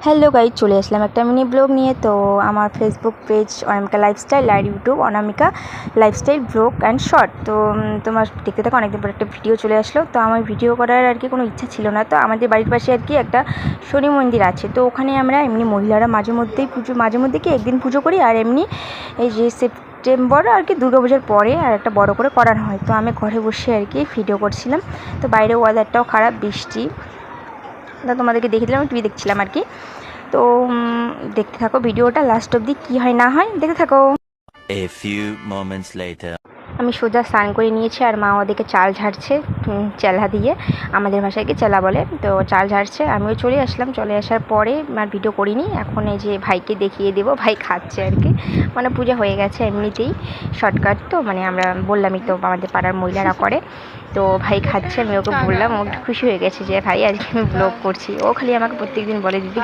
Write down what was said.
Hello guys, চলে আসলাম একটা mini blog নিয়ে। তো আমার ফেসবুক পেজ অনামিকা লাইফস্টাইল আর YouTube Anamika lifestyle blog and short. তো তোমার দেখতে থাকো, অনেকদিন পর একটা ভিডিও চলে আসলো। তো আমার ভিডিও করার আর কি কোনো ইচ্ছা ছিল না। তো আমাদের বাড়ির পাশে আর কি একটা শনি মন্দির আছে। তো ওখানে আমরা এমনি মহিলারা মাঝে মধ্যে কি একদিন পুজো করি। আর এমনি এই যে সেপ্টেম্বর আর কি দুর্গাপূজার পরে আর একটা বড় করে করানো হয়। তো আমি ঘরে বসে আর কি ভিডিও করছিলাম। তো বাইরে ওয়েদারটাও খারাপ, বৃষ্টি। তো তোমাদেরকে দেখে দিলাম, টিভি দেখছিলাম আর কি। তো দেখতে থাকো ভিডিওটা লাস্ট অবধি, কী হয় না হয় দেখতে থাকো। A few moments later. আমি সোজা স্নান করে নিয়েছি আর মা ওদিকে চাল ঝাড়ছে চেলা দিয়ে, আমাদের ভাষায় কি চেলা বলে। তো চাল ঝাড়ছে, আমিও চলে আসলাম। চলে আসার পরে আর ভিডিও করিনি। এখন এই যে ভাইকে দেখিয়ে দেবো, ভাই খাচ্ছে আর কি। মানে পূজা হয়ে গেছে এমনিতেই, শর্টকাট তো, মানে আমরা বললামই তো আমাদের পাড়ার মহিলারা করে। তো ভাই খাচ্ছে, আমি ওকে বললাম, ও খুশি হয়ে গেছে যে ভাই আজকে আমি ব্লগ করছি। ও খালি আমাকে প্রত্যেকদিন বলে, দিদি